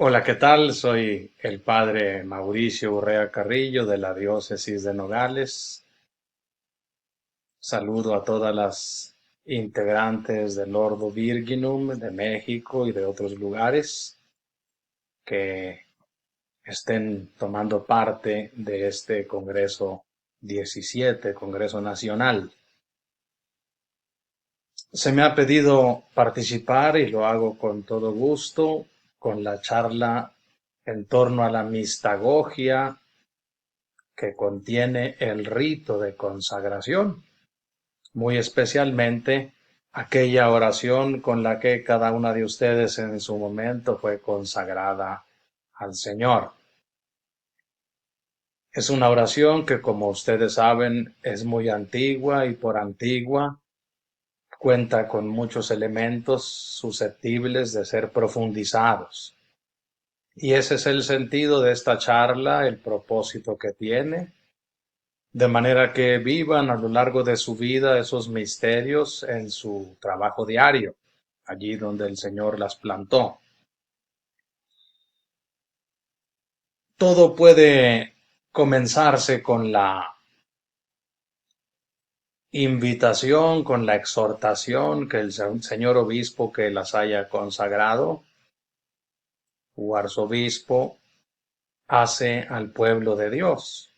Hola, ¿qué tal? Soy el padre Mauricio Urrea Carrillo de la diócesis de Nogales. Saludo a todas las integrantes del Ordo Virginum de México y de otros lugares que estén tomando parte de este Congreso 17, Congreso Nacional. Se me ha pedido participar y lo hago con todo gusto con la charla en torno a la mistagogia que contiene el rito de consagración, muy especialmente aquella oración con la que cada una de ustedes en su momento fue consagrada al Señor. Es una oración que, como ustedes saben, es muy antigua y por antigua cuenta con muchos elementos susceptibles de ser profundizados. Y ese es el sentido de esta charla, el propósito que tiene, de manera que vivan a lo largo de su vida esos misterios en su trabajo diario, allí donde el Señor las plantó. Todo puede comenzarse con la invitación, con la exhortación que el señor obispo que las haya consagrado, o arzobispo, hace al pueblo de Dios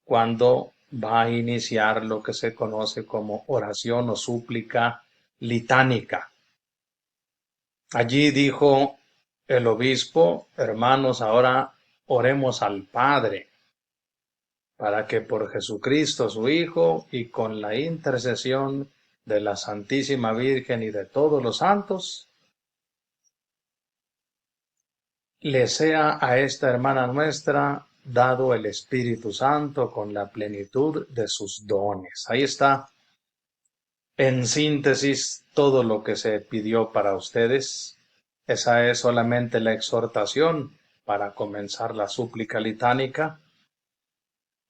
cuando va a iniciar lo que se conoce como oración o súplica litánica. Allí dijo el obispo: hermanos, ahora oremos al Padre, para que por Jesucristo su Hijo y con la intercesión de la Santísima Virgen y de todos los santos, le sea a esta hermana nuestra dado el Espíritu Santo con la plenitud de sus dones. Ahí está, en síntesis, todo lo que se pidió para ustedes. Esa es solamente la exhortación para comenzar la súplica litánica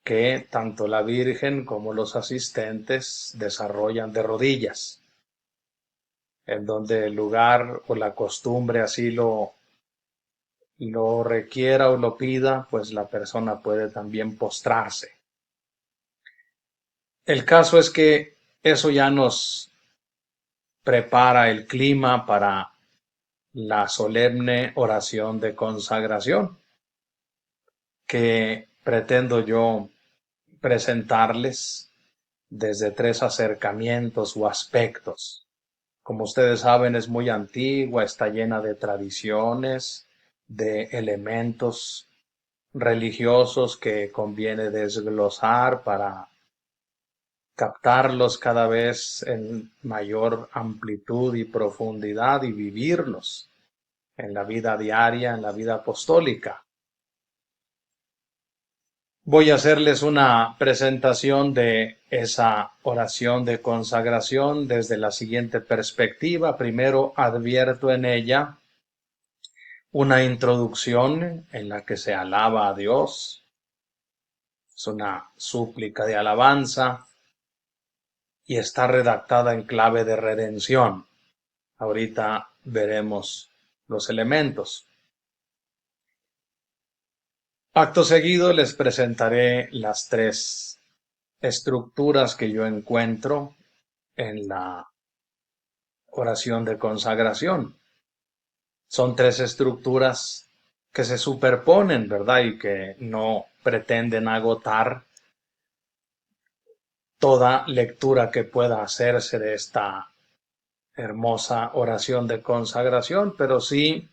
que tanto la Virgen como los asistentes desarrollan de rodillas, en donde el lugar o la costumbre así lo requiera o lo pida, pues la persona puede también postrarse. El caso es que eso ya nos prepara el clima para la solemne oración de consagración que pretendo yo presentarles desde tres acercamientos o aspectos. Como ustedes saben, es muy antigua, está llena de tradiciones, de elementos religiosos que conviene desglosar para captarlos cada vez en mayor amplitud y profundidad y vivirlos en la vida diaria, en la vida apostólica. Voy a hacerles una presentación de esa oración de consagración desde la siguiente perspectiva. Primero, advierto en ella una introducción en la que se alaba a Dios. Es una súplica de alabanza y está redactada en clave de redención. Ahorita veremos los elementos. Acto seguido les presentaré las tres estructuras que yo encuentro en la oración de consagración. Son tres estructuras que se superponen, ¿verdad? Y que no pretenden agotar toda lectura que pueda hacerse de esta hermosa oración de consagración, pero sí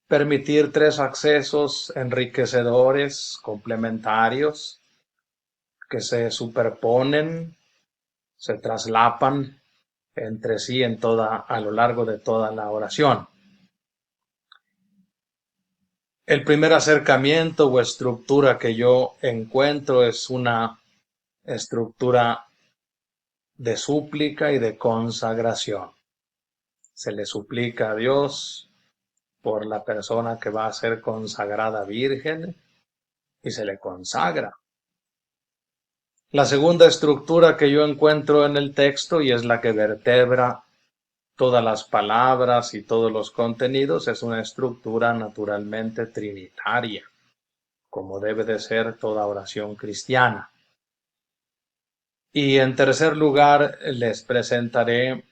permitir tres accesos enriquecedores, complementarios, que se superponen, se traslapan entre sí a lo largo de toda la oración. El primer acercamiento o estructura que yo encuentro es una estructura de súplica y de consagración. Se le suplica a Dios por la persona que va a ser consagrada virgen y se le consagra. La segunda estructura que yo encuentro en el texto, y es la que vertebra todas las palabras y todos los contenidos, es una estructura naturalmente trinitaria, como debe de ser toda oración cristiana. Y en tercer lugar, les presentaré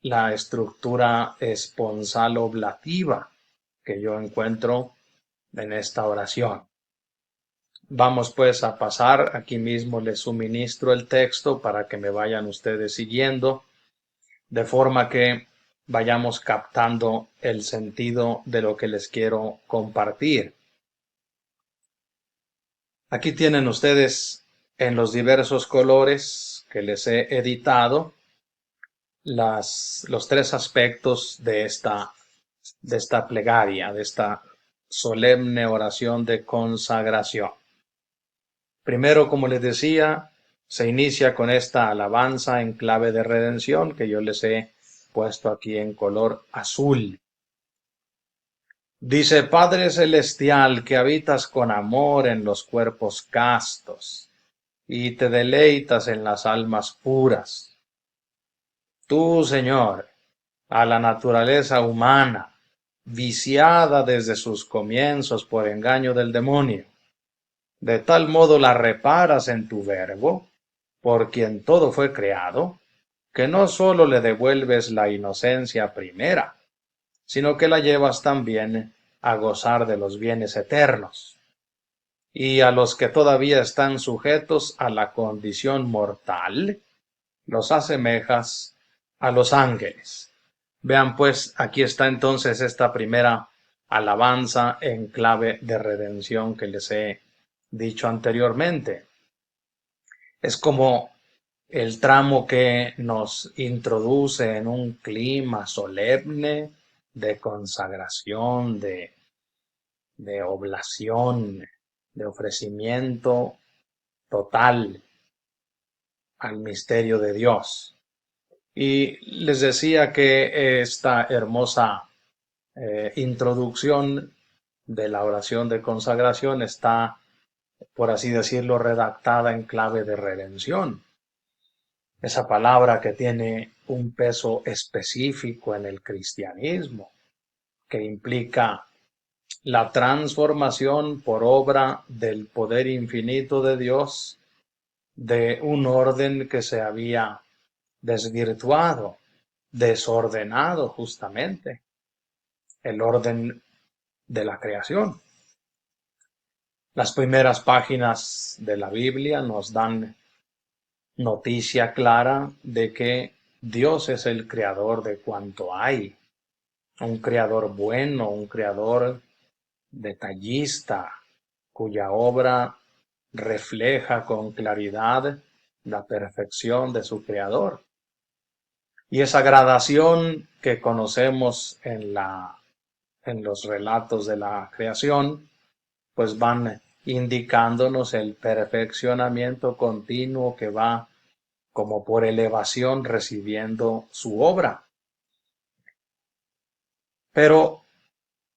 la estructura esponsal oblativa que yo encuentro en esta oración. Vamos pues a pasar, aquí mismo les suministro el texto para que me vayan ustedes siguiendo, de forma que vayamos captando el sentido de lo que les quiero compartir. Aquí tienen ustedes en los diversos colores que les he editado los tres aspectos de esta plegaria, de esta solemne oración de consagración. Primero, como les decía, se inicia con esta alabanza en clave de redención que yo les he puesto aquí en color azul. Dice: Padre celestial, que habitas con amor en los cuerpos castos y te deleitas en las almas puras. Tú, Señor, a la naturaleza humana, viciada desde sus comienzos por engaño del demonio, de tal modo la reparas en tu Verbo, por quien todo fue creado, que no sólo le devuelves la inocencia primera, sino que la llevas también a gozar de los bienes eternos. Y a los que todavía están sujetos a la condición mortal, los asemejas a los ángeles. Vean pues, aquí está entonces esta primera alabanza en clave de redención que les he dicho anteriormente. Es como el tramo que nos introduce en un clima solemne de consagración, de oblación, de ofrecimiento total al misterio de Dios. Y les decía que esta hermosa introducción de la oración de consagración está, por así decirlo, redactada en clave de redención. Esa palabra que tiene un peso específico en el cristianismo, que implica la transformación por obra del poder infinito de Dios de un orden que se había desvirtuado, desordenado justamente, el orden de la creación. Las primeras páginas de la Biblia nos dan noticia clara de que Dios es el creador de cuanto hay, un creador bueno, un creador detallista, cuya obra refleja con claridad la perfección de su creador. Y esa gradación que conocemos en los relatos de la creación, pues van indicándonos el perfeccionamiento continuo que va como por elevación recibiendo su obra. Pero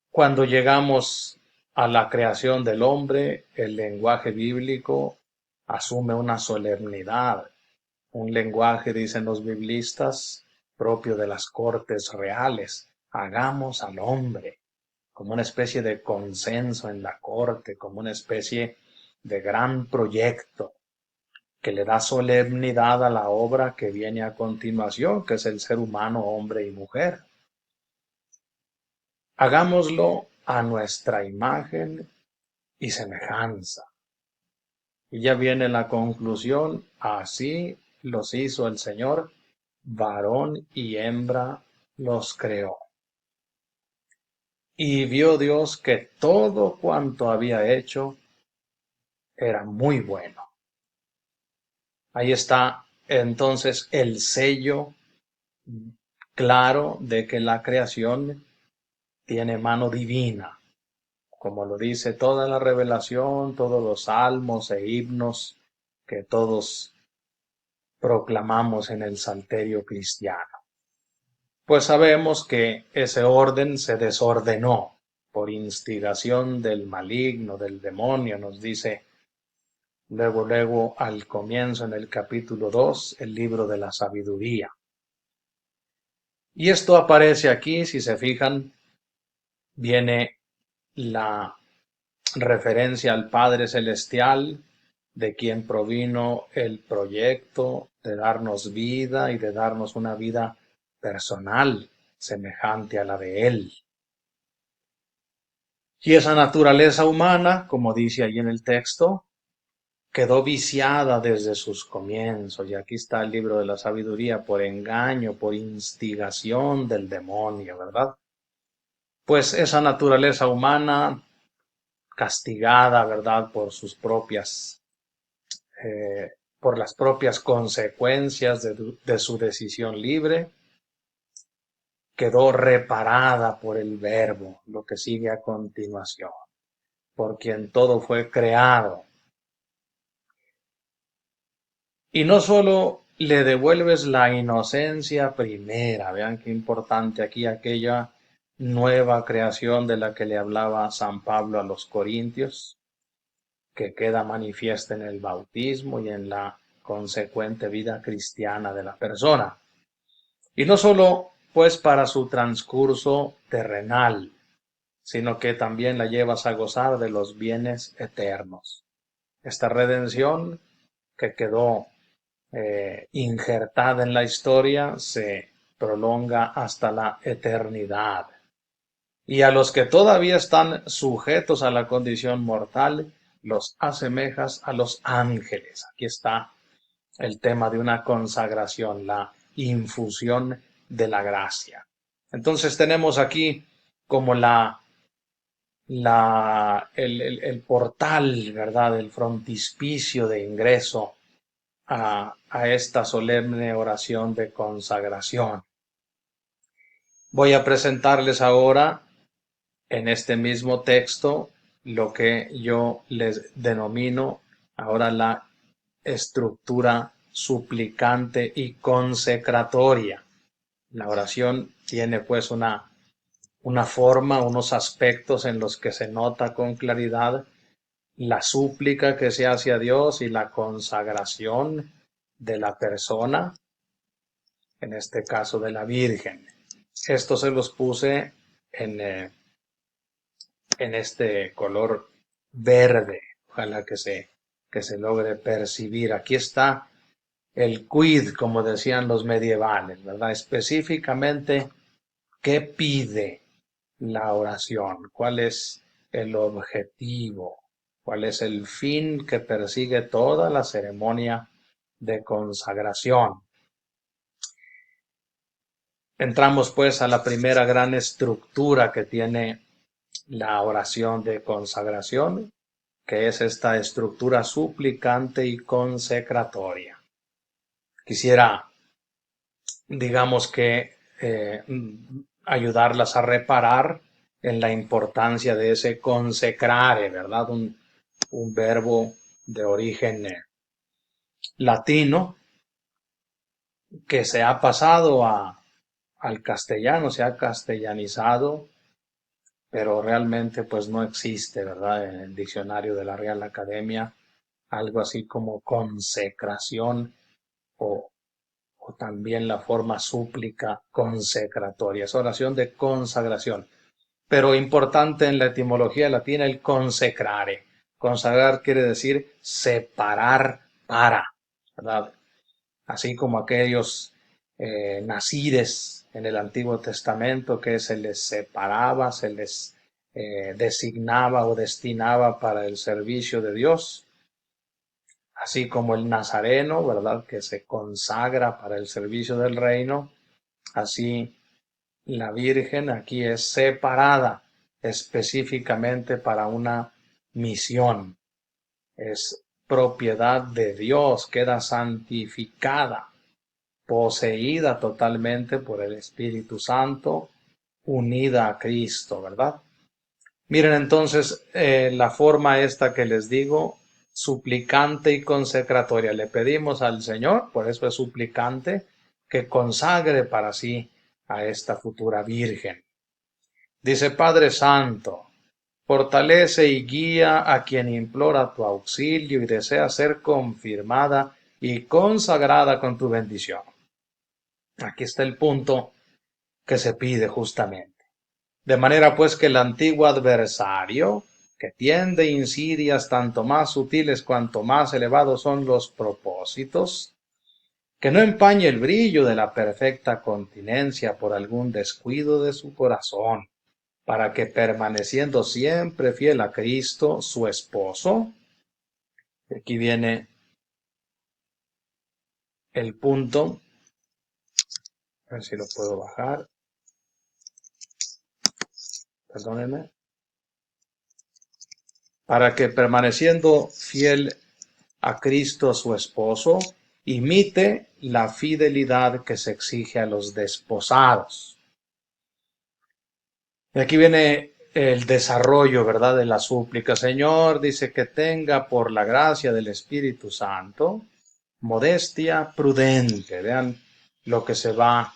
cuando llegamos a la creación del hombre, el lenguaje bíblico asume una solemnidad, un lenguaje, dicen los biblistas, propio de las cortes reales. Hagamos al hombre, como una especie de consenso en la corte, como una especie de gran proyecto que le da solemnidad a la obra que viene a continuación, que es el ser humano, hombre y mujer. Hagámoslo a nuestra imagen y semejanza. Y ya viene la conclusión: así los hizo el Señor, varón y hembra los creó. Y vio Dios que todo cuanto había hecho era muy bueno. Ahí está entonces el sello claro de que la creación tiene mano divina, como lo dice toda la revelación, todos los salmos e himnos que todos proclamamos en el salterio cristiano. Pues sabemos que ese orden se desordenó por instigación del maligno, del demonio, nos dice luego al comienzo en el capítulo 2, el libro de la sabiduría. Y esto aparece aquí, si se fijan, viene la referencia al Padre Celestial, de quien provino el proyecto de darnos vida y de darnos una vida personal semejante a la de Él. Y esa naturaleza humana, como dice allí en el texto, quedó viciada desde sus comienzos. Y aquí está el libro de la sabiduría: por engaño, por instigación del demonio, ¿verdad? Pues esa naturaleza humana, castigada, ¿verdad?, por sus propias, por las propias consecuencias de su decisión libre, quedó reparada por el Verbo, lo que sigue a continuación, por quien todo fue creado. Y no solo le devuelves la inocencia primera, vean qué importante aquí aquella nueva creación de la que le hablaba San Pablo a los Corintios, que queda manifiesta en el bautismo y en la consecuente vida cristiana de la persona. Y no solo pues para su transcurso terrenal, sino que también la llevas a gozar de los bienes eternos. Esta redención que quedó injertada en la historia se prolonga hasta la eternidad. Y a los que todavía están sujetos a la condición mortal, los asemejas a los ángeles. Aquí está el tema de una consagración, la infusión de la gracia. Entonces tenemos aquí como el portal, ¿verdad?, el frontispicio de ingreso a esta solemne oración de consagración. Voy a presentarles ahora en este mismo texto lo que yo les denomino ahora la estructura suplicante y consecratoria. La oración tiene pues una forma, unos aspectos en los que se nota con claridad la súplica que se hace a Dios y la consagración de la persona, en este caso de la Virgen. Esto se los puse en este color verde, ojalá que se logre percibir. Aquí está el quid, como decían los medievales, ¿verdad? Específicamente, ¿qué pide la oración? ¿Cuál es el objetivo? ¿Cuál es el fin que persigue toda la ceremonia de consagración? Entramos pues a la primera gran estructura que tiene la oración de consagración, que es esta estructura suplicante y consecratoria. Quisiera, digamos que, ayudarlas a reparar en la importancia de ese consecrare, ¿verdad? Un verbo de origen latino que se ha pasado al castellano, se ha castellanizado, pero realmente pues no existe, ¿verdad?, en el diccionario de la Real Academia algo así como consecración o, o también la forma súplica consecratoria. Es oración de consagración. Pero importante en la etimología latina el consecrare. Consagrar quiere decir separar para, ¿verdad? Así como aquellos nazires en el Antiguo Testamento que se les separaba, se les designaba o destinaba para el servicio de Dios, así como el nazareno, ¿verdad?, que se consagra para el servicio del reino, así la Virgen aquí es separada específicamente para una misión. Es propiedad de Dios, queda santificada, poseída totalmente por el Espíritu Santo, unida a Cristo, ¿verdad? Miren entonces la forma esta que les digo, suplicante y consecratoria. Le pedimos al Señor, por eso es suplicante, que consagre para sí a esta futura Virgen. Dice: Padre Santo, fortalece y guía a quien implora tu auxilio y desea ser confirmada y consagrada con tu bendición. Aquí está el punto que se pide justamente. De manera pues que el antiguo adversario, que tiende insidias tanto más sutiles cuanto más elevados son los propósitos, que no empañe el brillo de la perfecta continencia por algún descuido de su corazón, para que permaneciendo siempre fiel a Cristo, su esposo, aquí viene el punto, a ver si lo puedo bajar, perdónenme, para que permaneciendo fiel a Cristo su esposo, imite la fidelidad que se exige a los desposados. Y aquí viene el desarrollo, ¿verdad?, de la súplica. Señor, dice que tenga por la gracia del Espíritu Santo modestia prudente. Vean lo que se va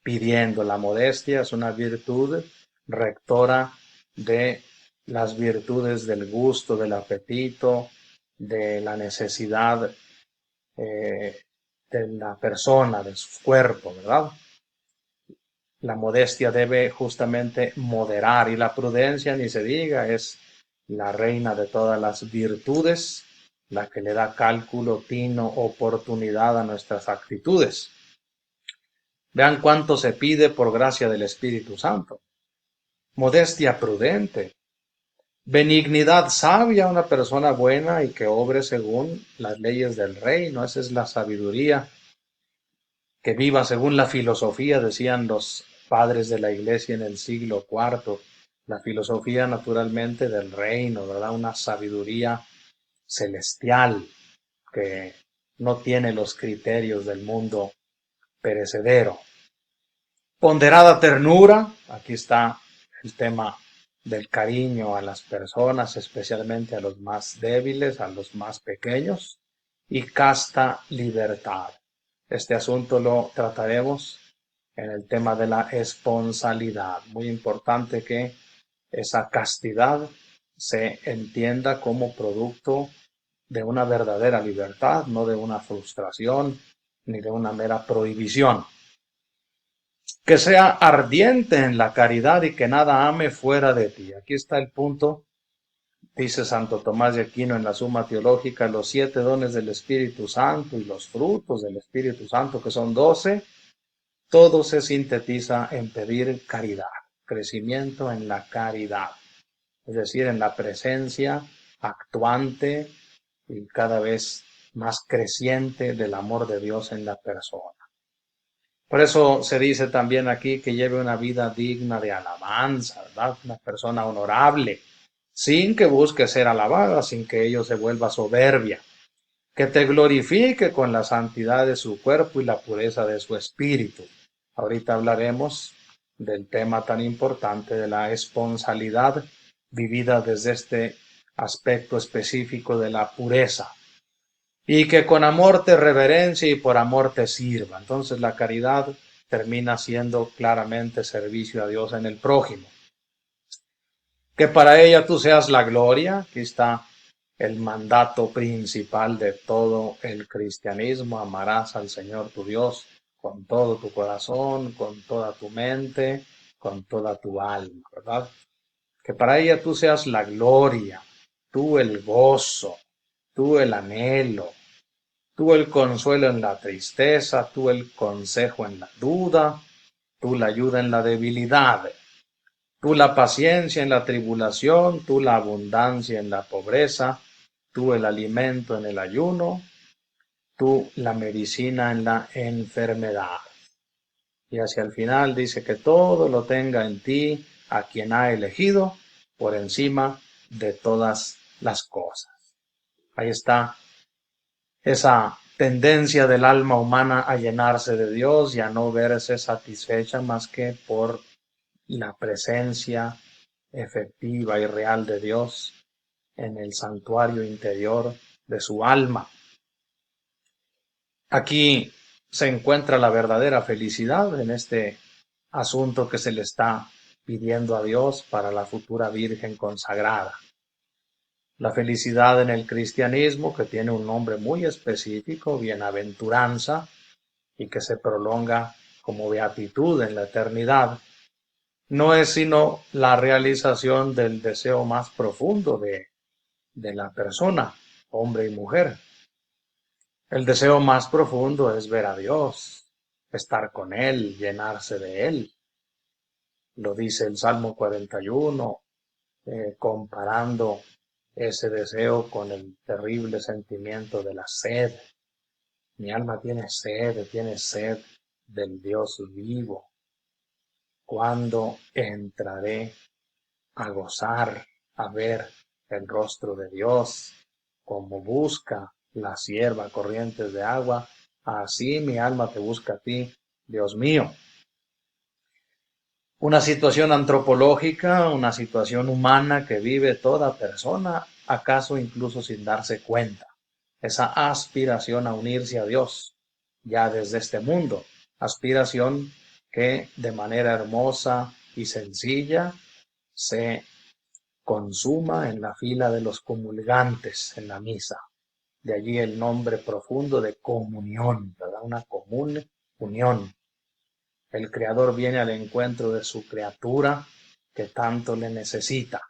pidiendo. La modestia es una virtud rectora de las virtudes del gusto, del apetito, de la necesidad de la persona, de su cuerpo, ¿verdad? La modestia debe justamente moderar, y la prudencia, ni se diga, es la reina de todas las virtudes, la que le da cálculo, tino, oportunidad a nuestras actitudes. Vean cuánto se pide por gracia del Espíritu Santo. Modestia prudente, benignidad sabia, una persona buena y que obre según las leyes del reino. Esa es la sabiduría. Que viva según la filosofía, decían los padres de la iglesia en el siglo IV, la filosofía naturalmente del reino, ¿verdad? Una sabiduría celestial que no tiene los criterios del mundo perecedero. Ponderada ternura, aquí está el tema del cariño a las personas, especialmente a los más débiles, a los más pequeños, y casta libertad. Este asunto lo trataremos en el tema de la esponsalidad. Muy importante que esa castidad se entienda como producto de una verdadera libertad, no de una frustración ni de una mera prohibición. Que sea ardiente en la caridad y que nada ame fuera de ti. Aquí está el punto, dice Santo Tomás de Aquino en la Suma Teológica, los 7 dones del Espíritu Santo y los frutos del Espíritu Santo, que son 12, todo se sintetiza en pedir caridad, crecimiento en la caridad, es decir, en la presencia actuante y cada vez más creciente del amor de Dios en la persona. Por eso se dice también aquí que lleve una vida digna de alabanza, ¿verdad? Una persona honorable, sin que busque ser alabada, sin que ello se vuelva soberbia. Que te glorifique con la santidad de su cuerpo y la pureza de su espíritu. Ahorita hablaremos del tema tan importante de la esponsalidad vivida desde este aspecto específico de la pureza. Y que con amor te reverencie y por amor te sirva. Entonces la caridad termina siendo claramente servicio a Dios en el prójimo. Que para ella tú seas la gloria. Aquí está el mandato principal de todo el cristianismo. Amarás al Señor tu Dios con todo tu corazón, con toda tu mente, con toda tu alma, ¿verdad? Que para ella tú seas la gloria, tú el gozo, tú el anhelo, tú el consuelo en la tristeza, tú el consejo en la duda, tú la ayuda en la debilidad, tú la paciencia en la tribulación, tú la abundancia en la pobreza, tú el alimento en el ayuno, tú la medicina en la enfermedad. Y hacia el final dice que todo lo tenga en ti a quien ha elegido por encima de todas las cosas. Ahí está esa tendencia del alma humana a llenarse de Dios y a no verse satisfecha más que por la presencia efectiva y real de Dios en el santuario interior de su alma. Aquí se encuentra la verdadera felicidad en este asunto que se le está pidiendo a Dios para la futura Virgen consagrada. La felicidad en el cristianismo, que tiene un nombre muy específico, bienaventuranza, y que se prolonga como beatitud en la eternidad, no es sino la realización del deseo más profundo de la persona, hombre y mujer. El deseo más profundo es ver a Dios, estar con Él, llenarse de Él. Lo dice el Salmo 41, comparando ese deseo con el terrible sentimiento de la sed. Mi alma tiene sed del Dios vivo. ¿Cuándo entraré a gozar, a ver el rostro de Dios? Como busca la sierva corrientes de agua, así mi alma te busca a ti, Dios mío. Una situación antropológica, una situación humana que vive toda persona, acaso incluso sin darse cuenta. Esa aspiración a unirse a Dios, ya desde este mundo. Aspiración que de manera hermosa y sencilla se consuma en la fila de los comulgantes en la misa. De allí el nombre profundo de comunión, ¿verdad? Una común unión. El Creador viene al encuentro de su criatura que tanto le necesita.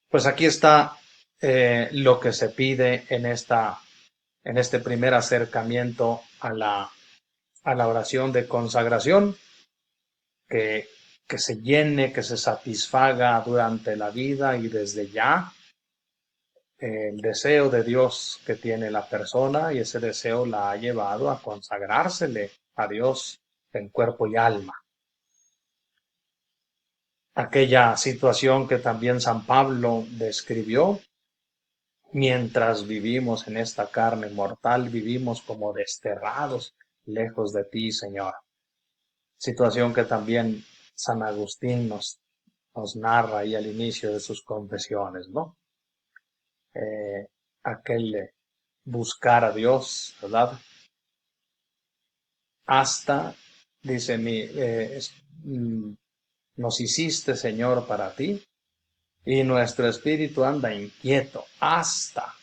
Pues aquí está lo que se pide en este primer acercamiento a la oración de consagración, que se llene, que se satisfaga durante la vida y desde ya el deseo de Dios que tiene la persona, y ese deseo la ha llevado a consagrársele a Dios en cuerpo y alma. Aquella situación que también San Pablo describió: mientras vivimos en esta carne mortal, vivimos como desterrados lejos de ti, Señor. Situación que también San Agustín nos narra ahí al inicio de sus confesiones, ¿no? Aquel buscar a Dios, ¿verdad? Hasta, dice, nos hiciste, Señor, para ti, y nuestro espíritu anda inquieto hasta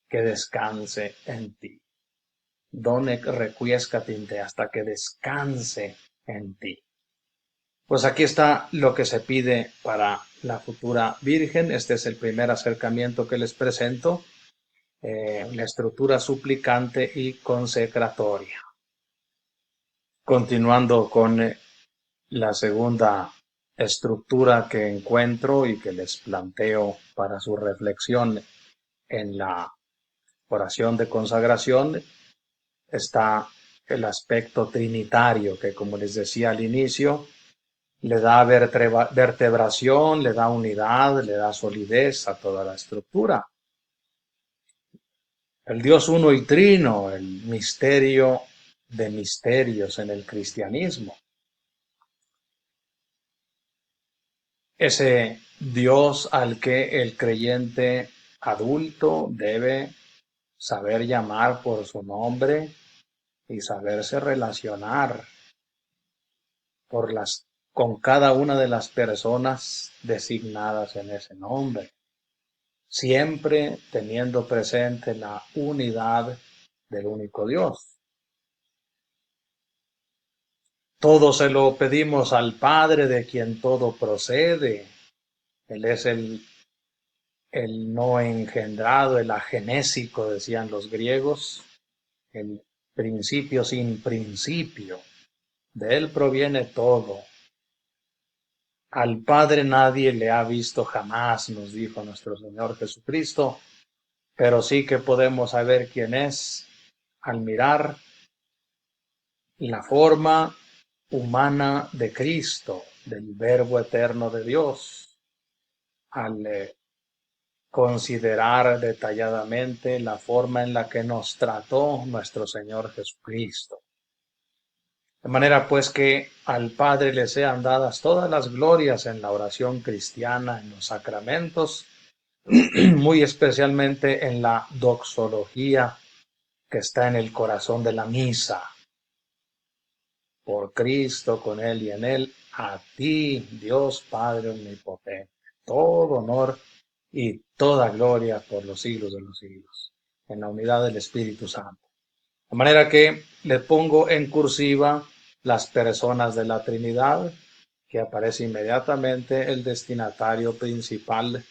que descanse en ti. Donec requiescat in te, hasta que descanse en ti. Pues aquí está lo que se pide para la futura Virgen. Este es el primer acercamiento que les presento, la estructura suplicante y consecratoria. Continuando con la segunda estructura que encuentro y que les planteo para su reflexión en la oración de consagración, está el aspecto trinitario, que, como les decía al inicio, le da vertebración, le da unidad, le da solidez a toda la estructura. El Dios uno y trino, el misterio de misterios en el cristianismo. Ese Dios al que el creyente adulto debe saber llamar por su nombre y saberse relacionar con cada una de las personas designadas en ese nombre, siempre teniendo presente la unidad del único Dios. Todo se lo pedimos al Padre, de quien todo procede. Él es el no engendrado, el agenésico, decían los griegos, el principio sin principio. De él proviene todo. Al Padre nadie le ha visto jamás, nos dijo nuestro Señor Jesucristo, pero sí que podemos saber quién es al mirar la forma humana de Cristo, del Verbo eterno de Dios, al considerar detalladamente la forma en la que nos trató nuestro Señor Jesucristo. De manera pues que al Padre le sean dadas todas las glorias en la oración cristiana, en los sacramentos, muy especialmente en la doxología que está en el corazón de la misa. Por Cristo, con Él y en Él, a ti, Dios Padre omnipotente, todo honor y toda gloria por los siglos de los siglos, en la unidad del Espíritu Santo. De manera que le pongo en cursiva las personas de la Trinidad, que aparece inmediatamente el destinatario principal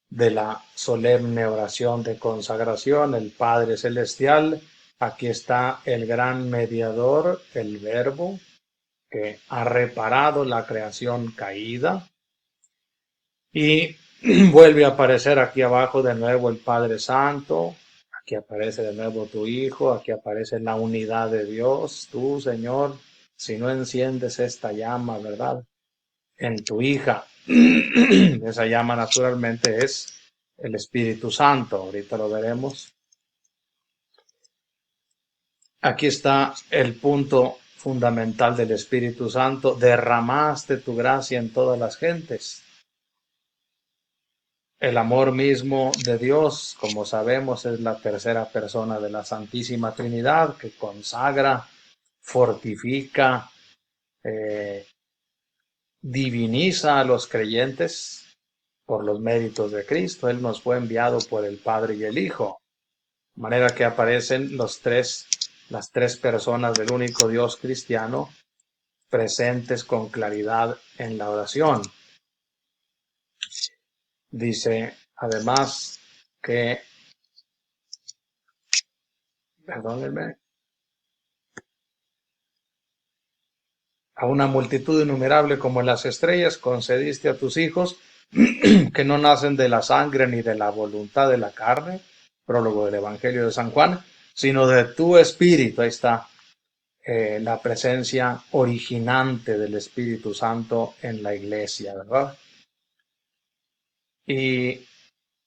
de la solemne oración de consagración, el Padre Celestial. Aquí está el gran mediador, el Verbo, que ha reparado la creación caída. Y vuelve a aparecer aquí abajo de nuevo el Padre Santo. Aquí aparece de nuevo tu Hijo. Aquí aparece la unidad de Dios. Tú, Señor, si no enciendes esta llama, ¿verdad? En tu hija. Esa llama naturalmente es el Espíritu Santo. Ahorita lo veremos. Aquí está el punto fundamental del Espíritu Santo. Derramaste tu gracia en todas las gentes. El amor mismo de Dios, como sabemos, es la tercera persona de la Santísima Trinidad, que consagra, fortifica, eh, diviniza a los creyentes por los méritos de Cristo. Él nos fue enviado por el Padre y el Hijo, de manera que aparecen las tres personas del único Dios cristiano presentes con claridad en la oración. Dice además que, perdónenme, a una multitud innumerable como las estrellas concediste a tus hijos, que no nacen de la sangre ni de la voluntad de la carne, prólogo del Evangelio de San Juan, sino de tu Espíritu. Ahí está la presencia originante del Espíritu Santo en la iglesia, ¿verdad? Y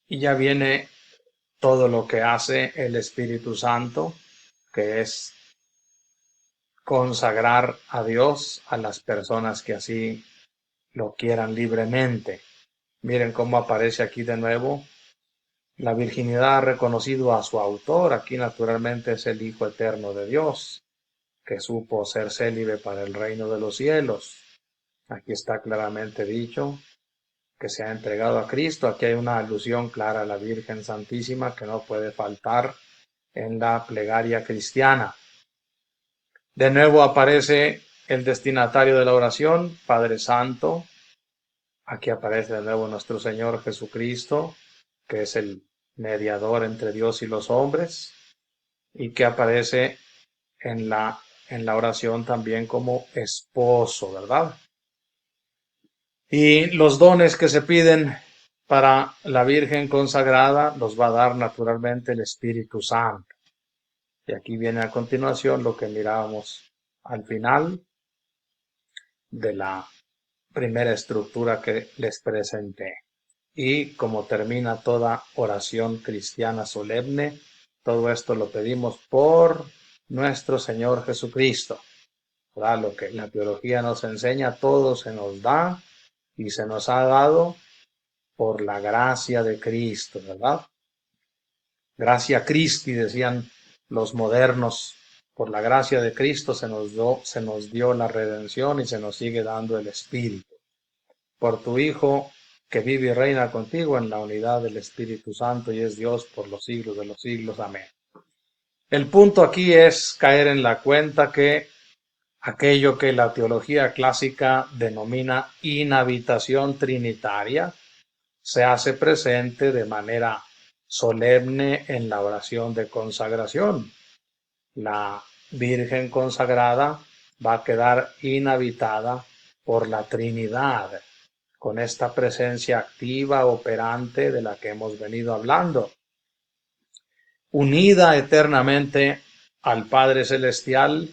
ya viene todo lo que hace el Espíritu Santo, que es consagrar a Dios a las personas que así lo quieran libremente. Miren cómo aparece aquí de nuevo. La virginidad ha reconocido a su autor. Aquí naturalmente es el Hijo Eterno de Dios, que supo ser célibe para el reino de los cielos. Aquí está claramente dicho que se ha entregado a Cristo. Aquí hay una alusión clara a la Virgen Santísima que no puede faltar en la plegaria cristiana. De nuevo aparece el destinatario de la oración, Padre Santo. Aquí aparece de nuevo nuestro Señor Jesucristo, que es el mediador entre Dios y los hombres, y que aparece en la oración también como esposo, ¿verdad? Y los dones que se piden para la Virgen consagrada los va a dar naturalmente el Espíritu Santo. Y aquí viene a continuación lo que mirábamos al final de la primera estructura que les presenté. Y como termina toda oración cristiana solemne, todo esto lo pedimos por nuestro Señor Jesucristo. ¿Verdad? Lo que la teología nos enseña, todo se nos da y se nos ha dado por la gracia de Cristo, ¿verdad? Gracia Christi, decían los modernos. Por la gracia de Cristo se nos dio la redención y se nos sigue dando el Espíritu. Por tu Hijo, que vive y reina contigo en la unidad del Espíritu Santo y es Dios por los siglos de los siglos. Amén. El punto aquí es caer en la cuenta que aquello que la teología clásica denomina inhabitación trinitaria se hace presente de manera solemne en la oración de consagración. La Virgen consagrada va a quedar inhabitada por la Trinidad, con esta presencia activa, operante de la que hemos venido hablando, unida eternamente al Padre Celestial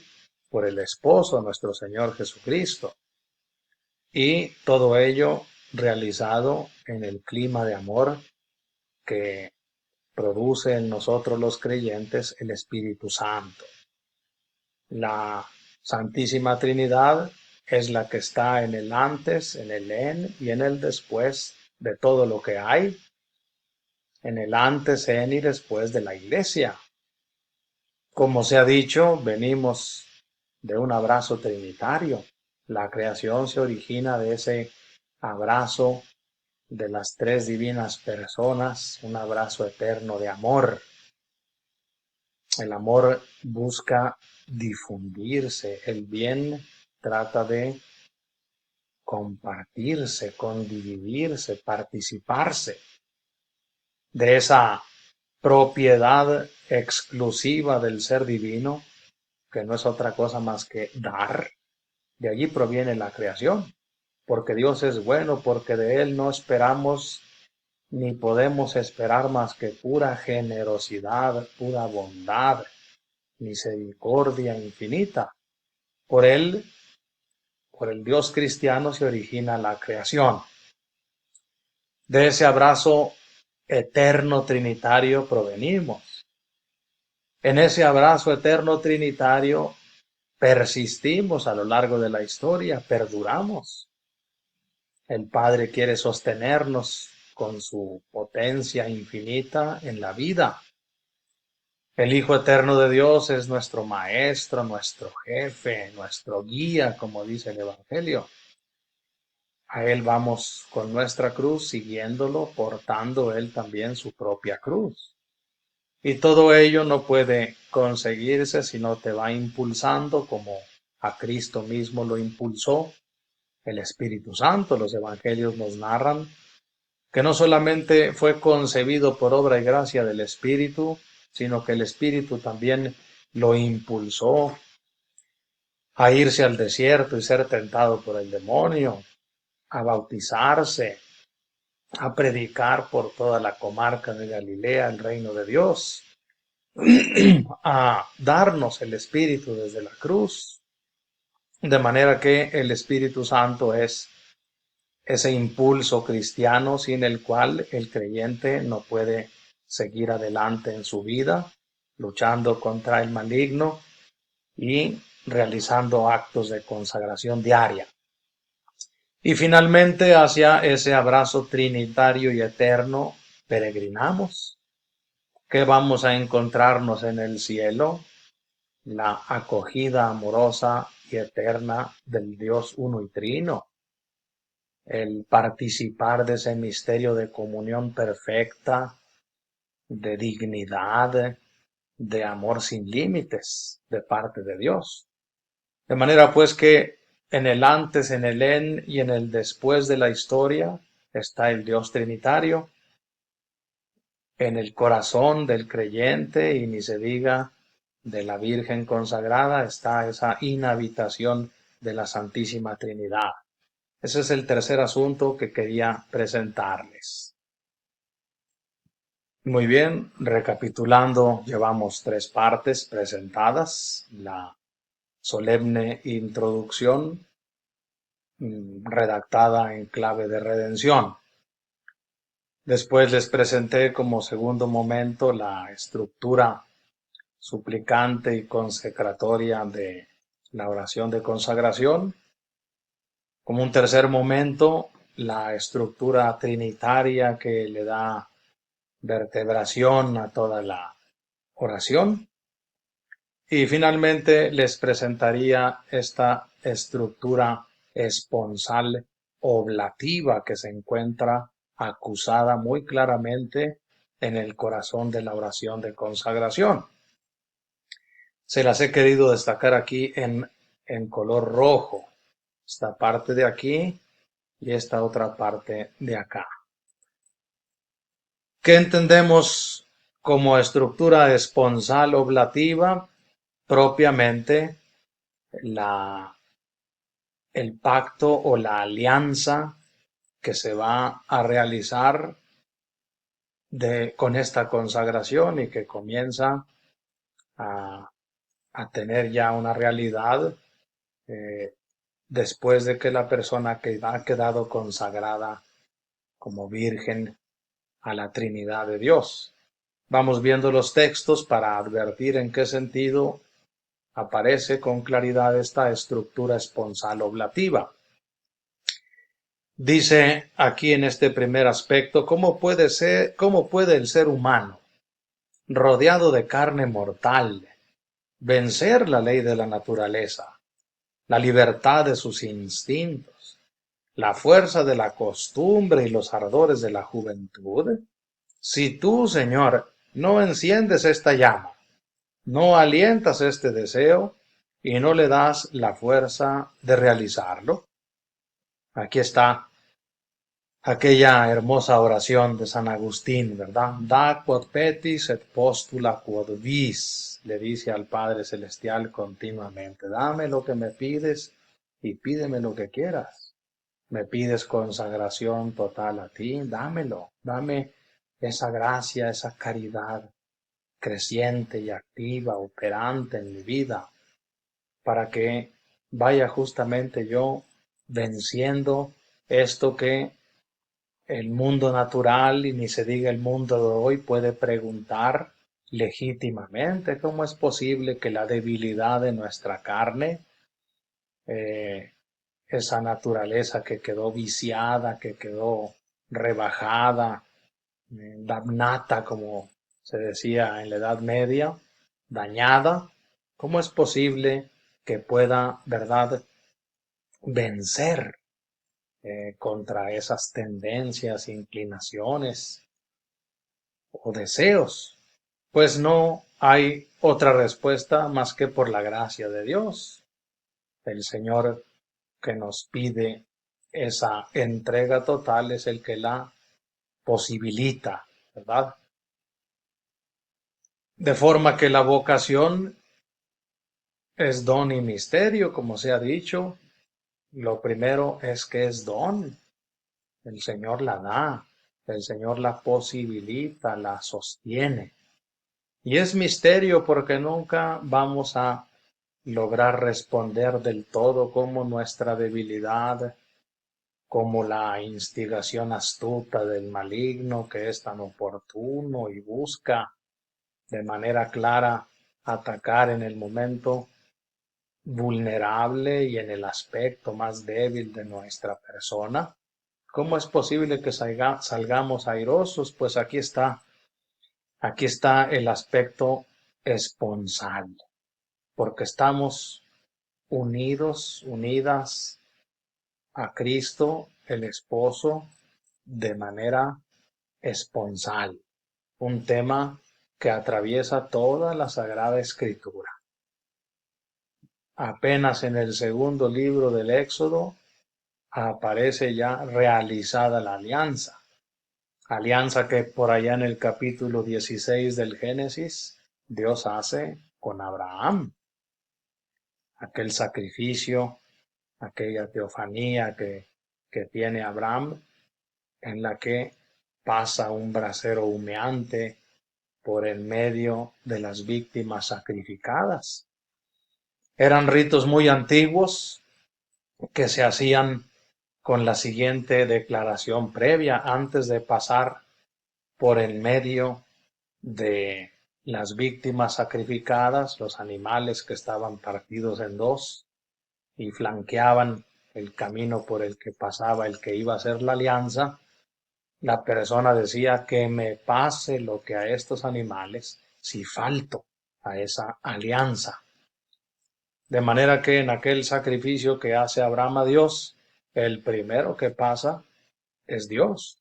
por el Esposo, nuestro Señor Jesucristo. Y todo ello realizado en el clima de amor que produce en nosotros los creyentes el Espíritu Santo. La Santísima Trinidad es la que está en el antes, en el en y en el después de todo lo que hay, en el antes, en y después de la Iglesia. Como se ha dicho, venimos de un abrazo trinitario. La creación se origina de ese abrazo de las tres divinas personas, un abrazo eterno de amor. El amor busca difundirse, el bien trata de compartirse, condividirse, participarse de esa propiedad exclusiva del ser divino, que no es otra cosa más que dar. De allí proviene la creación, porque Dios es bueno, porque de Él no esperamos ni podemos esperar más que pura generosidad, pura bondad, misericordia infinita. Por Él, por el Dios cristiano se origina la creación. De ese abrazo eterno trinitario provenimos. En ese abrazo eterno trinitario persistimos a lo largo de la historia, perduramos. El Padre quiere sostenernos con su potencia infinita en la vida. El Hijo eterno de Dios es nuestro Maestro, nuestro Jefe, nuestro guía, como dice el Evangelio. A Él vamos con nuestra cruz, siguiéndolo, portando Él también su propia cruz. Y todo ello no puede conseguirse si no te va impulsando como a Cristo mismo lo impulsó el Espíritu Santo. Los evangelios nos narran que no solamente fue concebido por obra y gracia del Espíritu, sino que el Espíritu también lo impulsó a irse al desierto y ser tentado por el demonio, a bautizarse, a predicar por toda la comarca de Galilea el reino de Dios, a darnos el Espíritu desde la cruz, de manera que el Espíritu Santo es ese impulso cristiano sin el cual el creyente no puede seguir adelante en su vida, luchando contra el maligno y realizando actos de consagración diaria. Y finalmente, hacia ese abrazo trinitario y eterno, peregrinamos. ¿Qué vamos a encontrarnos en el cielo? La acogida amorosa y eterna del Dios uno y trino, el participar de ese misterio de comunión perfecta, de dignidad, de amor sin límites de parte de Dios. De manera pues que en el antes, en el en y en el después de la historia está el Dios trinitario, en el corazón del creyente y ni se diga de la Virgen consagrada está esa inhabitación de la Santísima Trinidad. Ese es el tercer asunto que quería presentarles. Muy bien, recapitulando, llevamos 3 partes presentadas: la solemne introducción, redactada en clave de redención. Después les presenté como segundo momento la estructura suplicante y consecratoria de la oración de consagración. Como un tercer momento, la estructura trinitaria que le da vertebración a toda la oración. Y finalmente les presentaría esta estructura esponsal oblativa que se encuentra acusada muy claramente en el corazón de la oración de consagración. Se las he querido destacar aquí en color rojo, esta parte de aquí y esta otra parte de acá. ¿Qué entendemos como estructura esponsal oblativa? Propiamente el pacto o la alianza que se va a realizar con esta consagración y que comienza a tener ya una realidad después de que la persona que ha quedado consagrada como virgen a la Trinidad de Dios. Vamos viendo los textos para advertir en qué sentido aparece con claridad esta estructura esponsal oblativa. Dice aquí en este primer aspecto, ¿cómo puede el ser humano, rodeado de carne mortal, vencer la ley de la naturaleza, la libertad de sus instintos, la fuerza de la costumbre y los ardores de la juventud? Si tú, Señor, no enciendes esta llama, no alientas este deseo y no le das la fuerza de realizarlo. Aquí está aquella hermosa oración de San Agustín, ¿verdad? Da quod petis et postula quod vis, le dice al Padre Celestial continuamente, dame lo que me pides y pídeme lo que quieras. Me pides consagración total a ti, dámelo, dame esa gracia, esa caridad creciente y activa, operante en mi vida, para que vaya justamente yo venciendo esto que el mundo natural, y ni se diga el mundo de hoy, puede preguntar legítimamente cómo es posible que la debilidad de nuestra carne, eh, esa naturaleza que quedó viciada, que quedó rebajada, damnata, como se decía en la Edad Media, dañada, ¿cómo es posible que pueda, verdad, vencer contra esas tendencias, inclinaciones o deseos? Pues no hay otra respuesta más que por la gracia de Dios. El Señor que nos pide esa entrega total es el que la posibilita, ¿verdad? De forma que la vocación es don y misterio, como se ha dicho. Lo primero es que es don. El Señor la da, el Señor la posibilita, la sostiene. Y es misterio porque nunca vamos a lograr responder del todo como nuestra debilidad, como la instigación astuta del maligno que es tan oportuno y busca de manera clara atacar en el momento vulnerable y en el aspecto más débil de nuestra persona. ¿Cómo es posible que salgamos airosos? Pues aquí está el aspecto esponsal, porque estamos unidos, unidas a Cristo, el esposo, de manera esponsal, un tema que atraviesa toda la Sagrada Escritura. Apenas en el segundo libro del Éxodo aparece ya realizada la alianza que por allá en el capítulo 16 del Génesis Dios hace con Abraham, aquel sacrificio, aquella teofanía que tiene Abraham, en la que pasa un brasero humeante por el medio de las víctimas sacrificadas. Eran ritos muy antiguos que se hacían con la siguiente declaración previa antes de pasar por el medio de las víctimas sacrificadas, los animales que estaban partidos en dos y flanqueaban el camino por el que pasaba el que iba a hacer la alianza. La persona decía que me pase lo que a estos animales si falto a esa alianza. De manera que en aquel sacrificio que hace Abraham a Dios, el primero que pasa es Dios,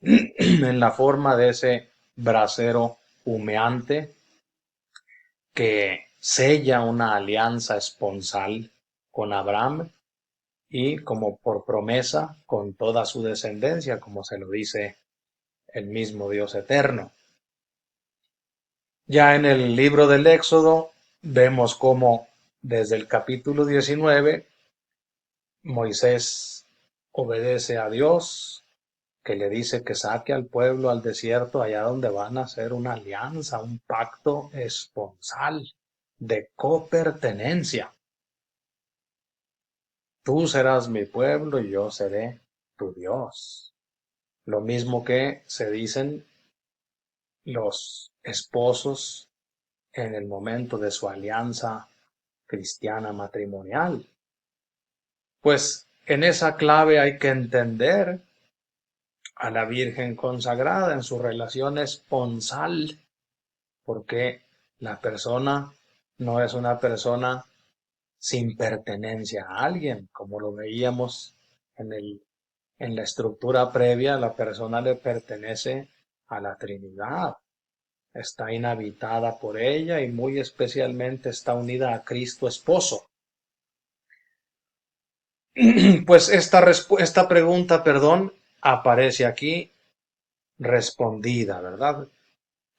en la forma de ese brasero humeante que sella una alianza esponsal con Abraham y como por promesa con toda su descendencia, como se lo dice el mismo Dios eterno. Ya en el libro del Éxodo vemos cómo desde el capítulo 19 Moisés obedece a Dios, que le dice que saque al pueblo al desierto, allá donde van a hacer una alianza, un pacto esponsal de copertenencia. Tú serás mi pueblo y yo seré tu Dios. Lo mismo que se dicen los esposos en el momento de su alianza cristiana matrimonial. Pues en esa clave hay que entender a la Virgen consagrada en su relación esponsal, porque la persona no es una persona sin pertenencia a alguien, como lo veíamos en la estructura previa, la persona le pertenece a la Trinidad. está inhabitada por ella y muy especialmente está unida a Cristo esposo. Pues esta pregunta, perdón, aparece aquí respondida, ¿verdad?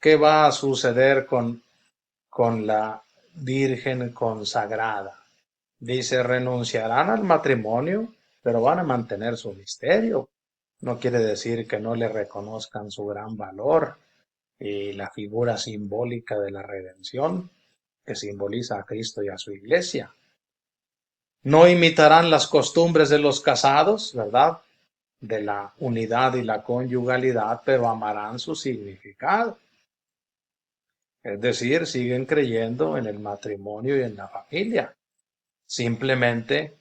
¿Qué va a suceder con la Virgen consagrada? Dice, renunciarán al matrimonio, pero van a mantener su misterio. No quiere decir que no le reconozcan su gran valor y la figura simbólica de la redención, que simboliza a Cristo y a su iglesia. No imitarán las costumbres de los casados, ¿verdad? De la unidad y la conyugalidad, pero amarán su significado. Es decir, siguen creyendo en el matrimonio y en la familia. Simplemente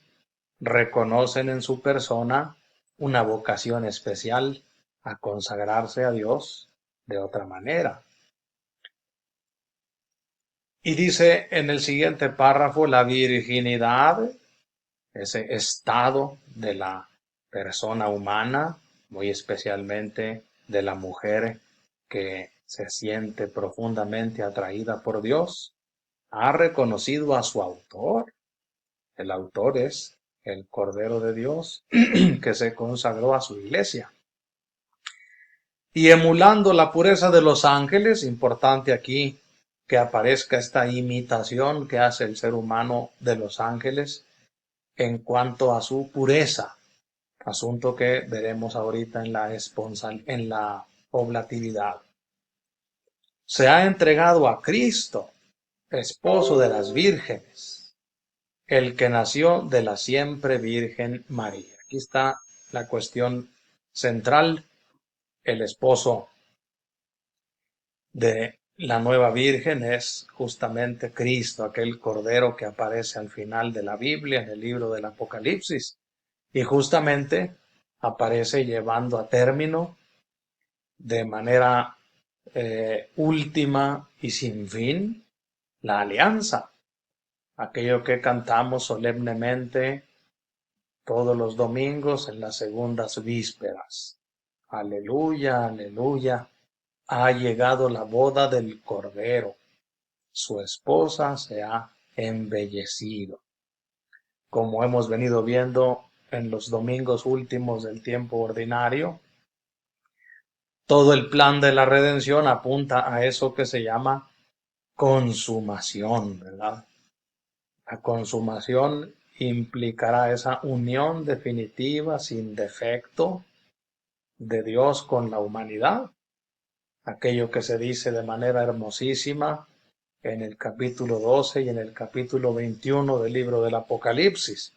reconocen en su persona una vocación especial a consagrarse a Dios de otra manera. Y dice en el siguiente párrafo, la virginidad, ese estado de la persona humana, muy especialmente de la mujer que se siente profundamente atraída por Dios, ha reconocido a su autor. El autor es el Cordero de Dios que se consagró a su iglesia. Y emulando la pureza de los ángeles, importante aquí que aparezca esta imitación que hace el ser humano de los ángeles en cuanto a su pureza, asunto que veremos ahorita en la oblatividad. Se ha entregado a Cristo, esposo de las vírgenes, el que nació de la siempre Virgen María. Aquí está la cuestión central, el esposo de la nueva Virgen es justamente Cristo, aquel Cordero que aparece al final de la Biblia, en el libro del Apocalipsis, y justamente aparece llevando a término de manera última y sin fin la alianza, aquello que cantamos solemnemente todos los domingos en las segundas vísperas. Aleluya, aleluya, ha llegado la boda del Cordero, su esposa se ha embellecido. Como hemos venido viendo en los domingos últimos del tiempo ordinario, todo el plan de la redención apunta a eso que se llama consumación, ¿verdad? La consumación implicará esa unión definitiva, sin defecto, de Dios con la humanidad. Aquello que se dice de manera hermosísima en el capítulo 12 y en el capítulo 21 del libro del Apocalipsis.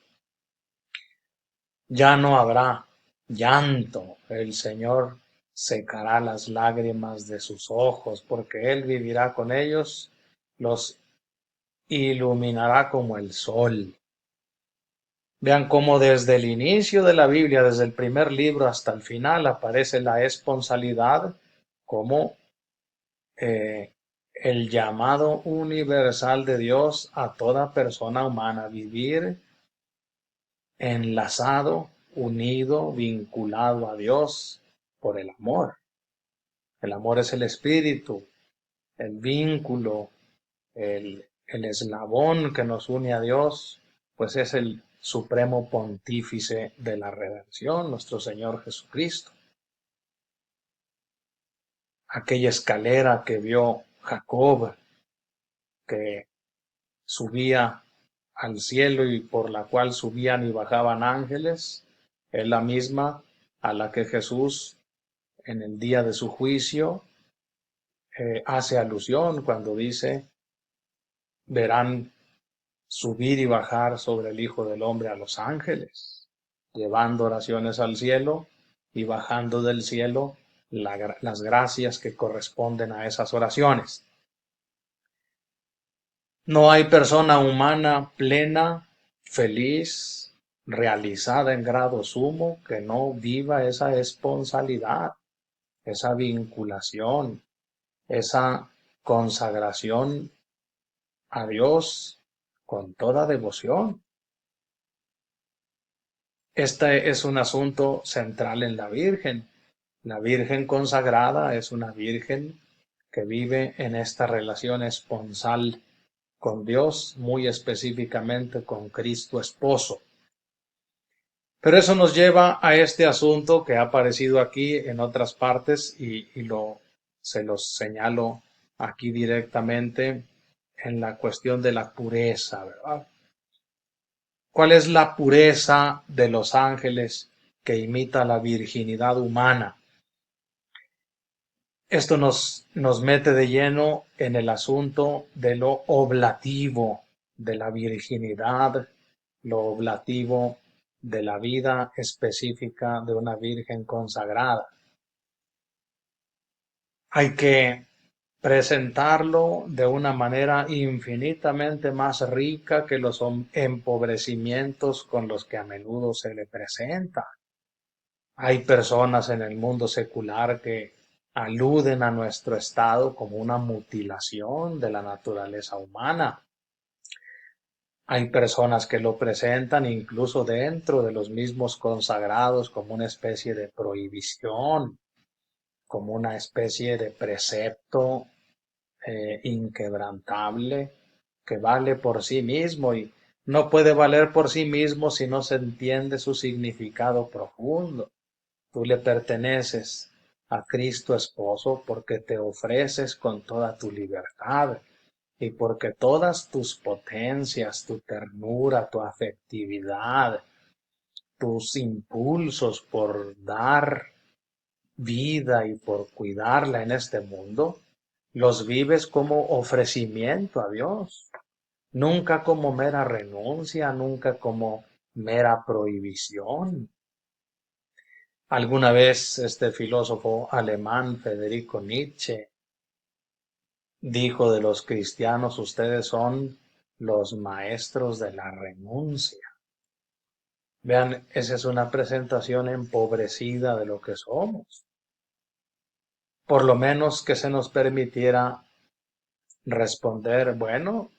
Ya no habrá llanto, el Señor secará las lágrimas de sus ojos, porque Él vivirá con ellos, los iluminará como el sol. Vean cómo desde el inicio de la Biblia, desde el primer libro hasta el final, aparece la esponsalidad como el llamado universal de Dios a toda persona humana, vivir enlazado, unido, vinculado a Dios por el amor. El amor es el espíritu, el vínculo, el eslabón que nos une a Dios, pues es el supremo pontífice de la redención, nuestro Señor Jesucristo. Aquella escalera que vio Jacob, que subía al cielo y por la cual subían y bajaban ángeles, es la misma a la que Jesús en el día de su juicio hace alusión cuando dice, verán subir y bajar sobre el Hijo del Hombre a los ángeles, llevando oraciones al cielo y bajando del cielo las gracias que corresponden a esas oraciones. No hay persona humana plena, feliz, realizada en grado sumo, que no viva esa esponsalidad, esa vinculación, esa consagración a Dios con toda devoción. Este es un asunto central en la Virgen. La Virgen consagrada es una Virgen que vive en esta relación esponsal con Dios, muy específicamente con Cristo esposo. Pero eso nos lleva a este asunto que ha aparecido aquí en otras partes se los señalo aquí directamente en la cuestión de la pureza, ¿verdad? ¿Cuál es la pureza de los ángeles que imita la virginidad humana? Esto nos mete de lleno en el asunto de lo oblativo de la virginidad, lo oblativo de la vida específica de una virgen consagrada. Hay que presentarlo de una manera infinitamente más rica que los empobrecimientos con los que a menudo se le presenta. Hay personas en el mundo secular que aluden a nuestro estado como una mutilación de la naturaleza humana. Hay personas que lo presentan incluso dentro de los mismos consagrados como una especie de prohibición, como una especie de precepto inquebrantable que vale por sí mismo y no puede valer por sí mismo si no se entiende su significado profundo. Tú le perteneces a Cristo esposo porque te ofreces con toda tu libertad y porque todas tus potencias, tu ternura, tu afectividad, tus impulsos por dar vida y por cuidarla en este mundo, los vives como ofrecimiento a Dios, nunca como mera renuncia, nunca como mera prohibición. Alguna vez este filósofo alemán Federico Nietzsche dijo de los cristianos: ustedes son los maestros de la renuncia. Vean, esa es una presentación empobrecida de lo que somos. Por lo menos que se nos permitiera responder, bueno,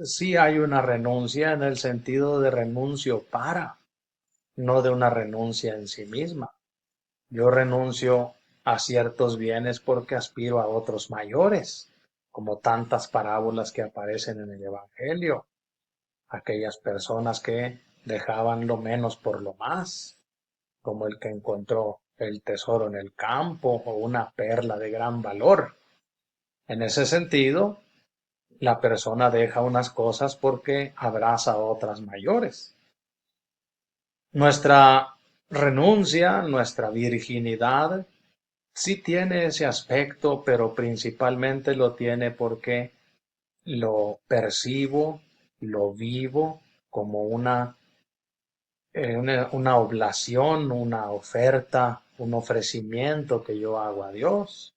sí hay una renuncia en el sentido de renuncio para, no de una renuncia en sí misma. Yo renuncio a ciertos bienes porque aspiro a otros mayores, como tantas parábolas que aparecen en el Evangelio. Aquellas personas que dejaban lo menos por lo más, como el que encontró el tesoro en el campo o una perla de gran valor. En ese sentido, la persona deja unas cosas porque abraza otras mayores. Nuestra renuncia, nuestra virginidad, sí tiene ese aspecto, pero principalmente lo tiene porque lo percibo, lo vivo como una oblación, una oferta, un ofrecimiento que yo hago a Dios.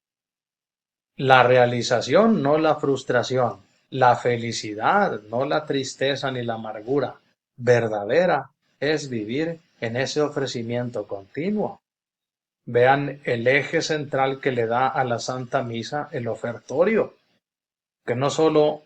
La realización, no la frustración. La felicidad, no la tristeza ni la amargura. Verdadera es vivir en ese ofrecimiento continuo. Vean el eje central que le da a la Santa Misa el ofertorio, que no solo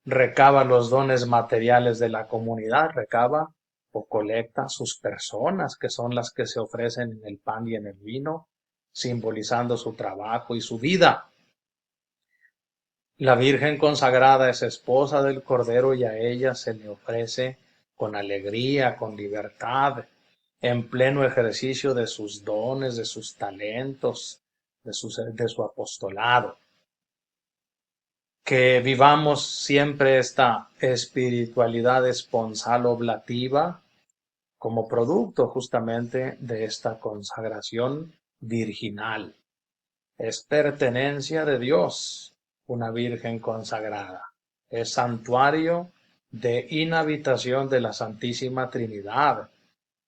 recaba los dones materiales de la comunidad, recaba o colecta sus personas, que son las que se ofrecen en el pan y en el vino, simbolizando su trabajo y su vida. La Virgen consagrada es esposa del Cordero y a ella se le ofrece con alegría, con libertad, en pleno ejercicio de sus dones, de sus talentos, de su apostolado. Que vivamos siempre esta espiritualidad esponsal oblativa como producto justamente de esta consagración virginal. Es pertenencia de Dios, una virgen consagrada. Es santuario de inhabitación de la Santísima Trinidad.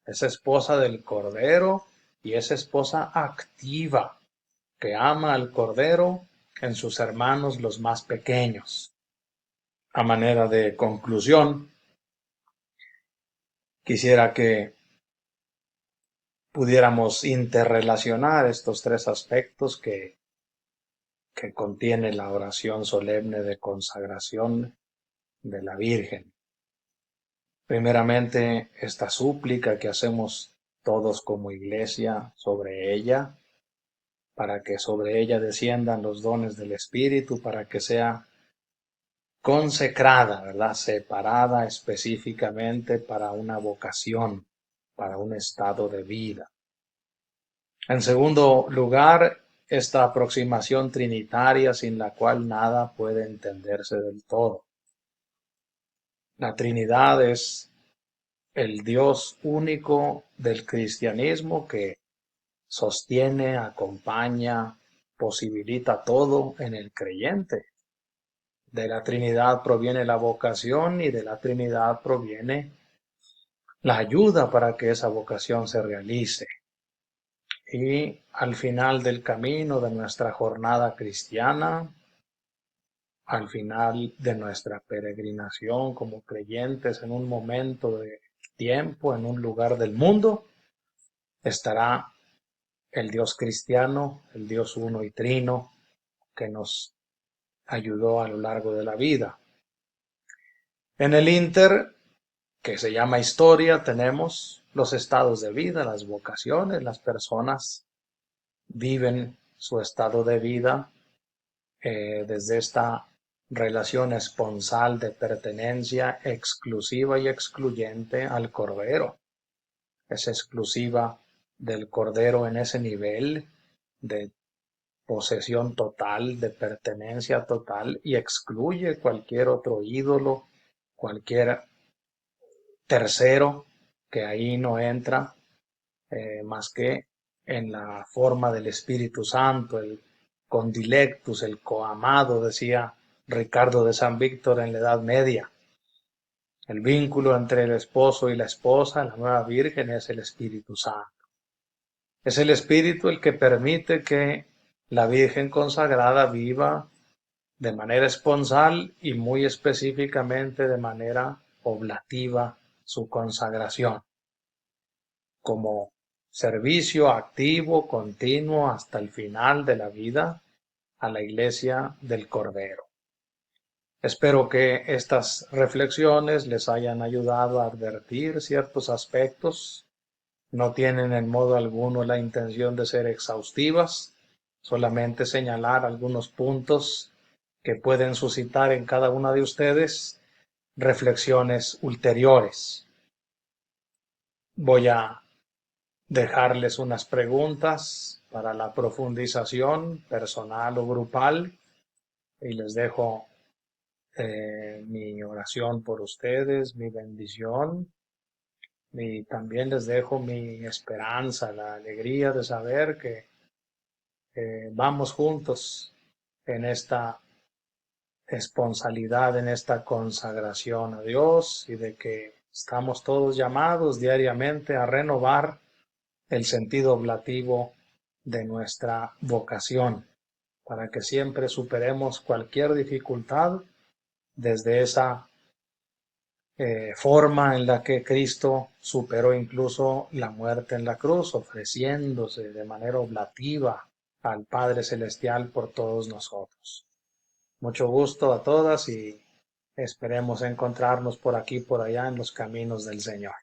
Es esposa del Cordero y es esposa activa, que ama al Cordero en sus hermanos los más pequeños. A manera de conclusión, quisiera que pudiéramos interrelacionar estos tres aspectos que contiene la oración solemne de consagración de la Virgen. Primeramente, esta súplica que hacemos todos como iglesia sobre ella, para que sobre ella desciendan los dones del Espíritu, para que sea consecrada, ¿verdad? Separada específicamente para una vocación, para un estado de vida. En segundo lugar, esta aproximación trinitaria sin la cual nada puede entenderse del todo. La Trinidad es el Dios único del cristianismo que sostiene, acompaña, posibilita todo en el creyente. De la Trinidad proviene la vocación y de la Trinidad proviene la ayuda para que esa vocación se realice. Y al final del camino de nuestra jornada cristiana, al final de nuestra peregrinación como creyentes en un momento de tiempo, en un lugar del mundo, estará el Dios cristiano, el Dios uno y trino, que nos ayudó a lo largo de la vida. En el ínter, que se llama historia, tenemos los estados de vida, las vocaciones, las personas viven su estado de vida desde esta relación esponsal de pertenencia exclusiva y excluyente al Cordero. Es exclusiva del Cordero en ese nivel de posesión total, de pertenencia total, y excluye cualquier otro ídolo, cualquier tercero que ahí no entra, más que en la forma del Espíritu Santo, el condilectus, el coamado, decía Ricardo de San Víctor en la Edad Media. El vínculo entre el esposo y la esposa, la nueva Virgen, es el Espíritu Santo. Es el Espíritu el que permite que la Virgen consagrada viva de manera esponsal y muy específicamente de manera oblativa su consagración, como servicio activo, continuo hasta el final de la vida a la Iglesia del Cordero. Espero que estas reflexiones les hayan ayudado a advertir ciertos aspectos. No tienen en modo alguno la intención de ser exhaustivas, solamente señalar algunos puntos que pueden suscitar en cada una de ustedes reflexiones ulteriores. Voy a dejarles unas preguntas para la profundización personal o grupal y les dejo mi oración por ustedes, mi bendición, y también les dejo mi esperanza, la alegría de saber que vamos juntos en esta esponsalidad, en esta consagración a Dios, y de que estamos todos llamados diariamente a renovar el sentido oblativo de nuestra vocación, para que siempre superemos cualquier dificultad desde esa forma en la que Cristo superó incluso la muerte en la cruz, ofreciéndose de manera oblativa al Padre Celestial por todos nosotros. Mucho gusto a todas y esperemos encontrarnos por aquí, por allá en los caminos del Señor.